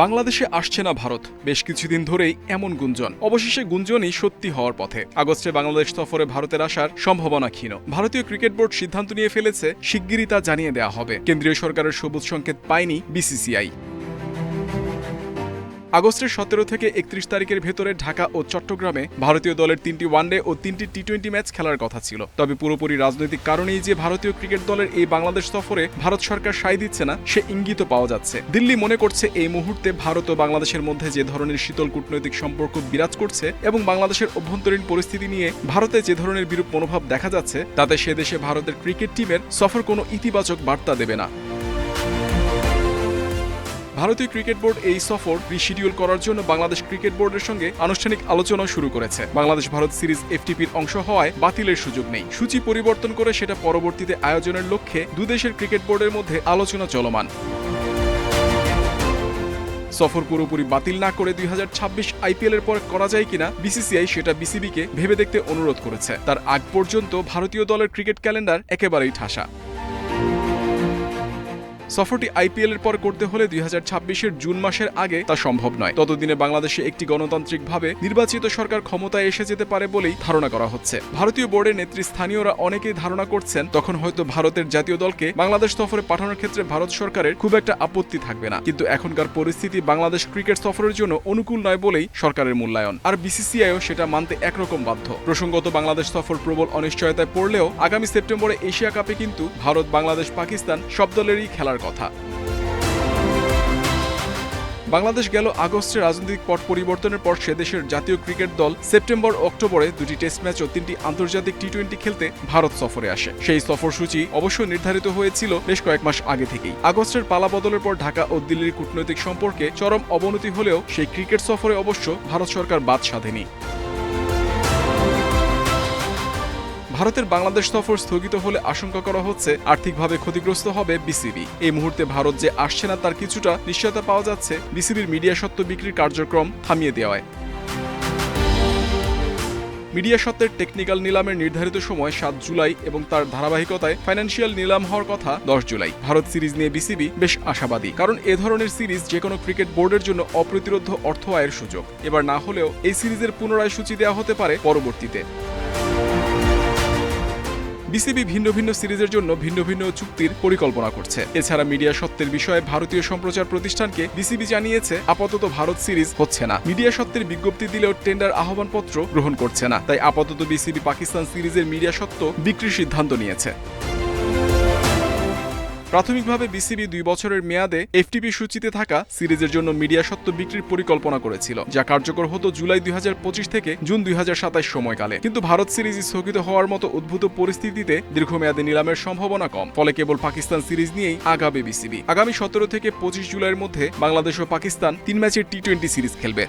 বাংলাদেশে আসছে না ভারত, বেশ কিছুদিন ধরেই এমন গুঞ্জন। অবশেষে গুঞ্জনই সত্যি হওয়ার পথে। আগস্টে বাংলাদেশ সফরে ভারতের আসার সম্ভাবনা ক্ষীণ। ভারতীয় ক্রিকেট বোর্ড সিদ্ধান্ত নিয়ে ফেলেছে, শিগগিরই তা জানিয়ে দেওয়া হবে। কেন্দ্রীয় সরকারের সবুজ সংকেত পায়নি বিসিসিআই। আগস্টের 17 থেকে 31 তারিখের ভেতরে ঢাকা ও চট্টগ্রামে ভারতীয় দলের 3টি ওয়ানডে ও 3টি টি-20 ম্যাচ খেলার কথা ছিল। তবে পুরোপুরি রাজনৈতিক কারণেই যে ভারতীয় ক্রিকেট দলের এই বাংলাদেশ সফরে ভারত সরকার সায় দিচ্ছে না, সে ইঙ্গিত পাওয়া যাচ্ছে। দিল্লি মনে করছে, এই মুহূর্তে ভারত ও বাংলাদেশের মধ্যে যে ধরনের শীতল কূটনৈতিক সম্পর্ক বিরাজ করছে এবং বাংলাদেশের অভ্যন্তরীণ পরিস্থিতি নিয়ে ভারতে যে ধরনের বিরূপ মনোভাব দেখা যাচ্ছে, তাতে সে দেশে ভারতের ক্রিকেট টিমের সফর কোনো ইতিবাচক বার্তা দেবে না। ভারতীয় ক্রিকেট বোর্ড এই সফর রিশিডিউল করার জন্য বাংলাদেশ ক্রিকেট বোর্ডের সঙ্গে আনুষ্ঠানিক আলোচনা শুরু করেছে। বাংলাদেশ ভারত সিরিজ এফটিপির অংশ হওয়ায় বাতিলের সুযোগ নেই। সূচি পরিবর্তন করে সেটা পরবর্তীতে আয়োজনের লক্ষ্যে দুদেশের ক্রিকেট বোর্ডের মধ্যে আলোচনা চলমান। সফর পুরোপুরি বাতিল না করে 2026 আইপিএল এর পর করা যায় কিনা বিসিসিআই সেটা বিসিবিকে ভেবে দেখতে অনুরোধ করেছে। তার আগ পর্যন্ত ভারতীয় দলের ক্রিকেট ক্যালেন্ডার একেবারেই ঠাসা। সফরটি আইপিএল এর পর করতে হলে 2026-এর জুন মাসের আগে তা সম্ভব নয়। ততদিনে বাংলাদেশে একটি গণতান্ত্রিকভাবে নির্বাচিত সরকার ক্ষমতায় এসে যেতে পারে বলেই ধারণা করা হচ্ছে। ভারতীয় বোর্ডের নেতৃস্থানীয়রা অনেকেই ধারণা করছেন, তখন হয়তো ভারতের জাতীয় দলকে বাংলাদেশ সফরে পাঠানোর ক্ষেত্রে ভারত সরকারের খুব একটা আপত্তি থাকবে না। কিন্তু এখনকার পরিস্থিতি বাংলাদেশ ক্রিকেট সফরের জন্য অনুকূল নয় বলেই সরকারের মূল্যায়ন। আর বিসিসিআইও সেটা মানতে একরকম বাধ্য। প্রসঙ্গত, বাংলাদেশ সফর প্রবল অনিশ্চয়তায় পড়লেও আগামী সেপ্টেম্বরে এশিয়া কাপে কিন্তু ভারত, বাংলাদেশ, পাকিস্তান সব দলেরই খেলার কথা। বাংলাদেশ গেল আগস্টে রাজনৈতিক পট পরিবর্তনের পর সে দেশের জাতীয় ক্রিকেট দল সেপ্টেম্বর অক্টোবরে 2টি টেস্ট ম্যাচ ও 3টি আন্তর্জাতিক টি-20 খেলতে ভারত সফরে আসে। সেই সফরসূচি অবশ্য নির্ধারিত হয়েছিল বেশ কয়েক মাস আগে থেকেই। আগস্টের পালা বদলের পর ঢাকা ও দিল্লির কূটনৈতিক সম্পর্কে চরম অবনতি হলেও সেই ক্রিকেট সফরে অবশ্য ভারত সরকার বাদ সাধেনি। ভারতের বাংলাদেশ সফর স্থগিত হলে আশঙ্কা করা হচ্ছে আর্থিকভাবে ক্ষতিগ্রস্ত হবে বিসিবি। এই মুহূর্তে ভারত যে আসছে না, তার কিছুটা নিশ্চয়তা পাওয়া যাচ্ছে বিসিবির মিডিয়া স্বত্ব বিক্রির কার্যক্রম থামিয়ে দেওয়ায়। মিডিয়া স্বত্বের টেকনিক্যাল নিলামের নির্ধারিত সময় 7 জুলাই এবং তার ধারাবাহিকতায় ফাইন্যান্সিয়াল নিলাম হওয়ার কথা 10 জুলাই। ভারত সিরিজ নিয়ে বিসিবি বেশ আশাবাদী, কারণ এ ধরনের সিরিজ যে কোনো ক্রিকেট বোর্ডের জন্য অপ্রতিরোধ্য অর্থ আয়ের সুযোগ। এবার না হলেও এই সিরিজের পুনরায় সূচি দেওয়া হতে পারে পরবর্তীতে। বিসিবি ভিন্ন ভিন্ন সিরিজের জন্য ভিন্ন ভিন্ন চুক্তির পরিকল্পনা করছে। এছাড়া মিডিয়া স্বত্বের বিষয়ে ভারতীয় সম্প্রচার প্রতিষ্ঠানকে বিসিবি জানিয়েছে, আপাতত ভারত সিরিজ হচ্ছে না। মিডিয়া স্বত্বের বিজ্ঞপ্তি দিলেও টেন্ডার আহ্বানপত্র গ্রহণ করছে না। তাই আপাতত বিসিবি পাকিস্তান সিরিজের মিডিয়া স্বত্ব বিক্রির সিদ্ধান্ত নিয়েছে। প্রাথমিকভাবে বিসিবি 2 বছরের মেয়াদে এফটিপি সূচিতে থাকা সিরিজের জন্য মিডিয়া স্বত্ব বিক্রির পরিকল্পনা করেছিল, যা কার্যকর হতো জুলাই 2025 থেকে জুন 2027 সময়কালে। কিন্তু ভারত সিরিজ স্থগিত হওয়ার মতো উদ্ভূত পরিস্থিতিতে দীর্ঘমেয়াদী নিলামের সম্ভাবনা কম। ফলে কেবল পাকিস্তান সিরিজ নিয়েই আগাবে বিসিবি। আগামী 17 থেকে 25 জুলাইয়ের মধ্যে বাংলাদেশ ও পাকিস্তান 3 ম্যাচের টি-20 সিরিজ খেলবে।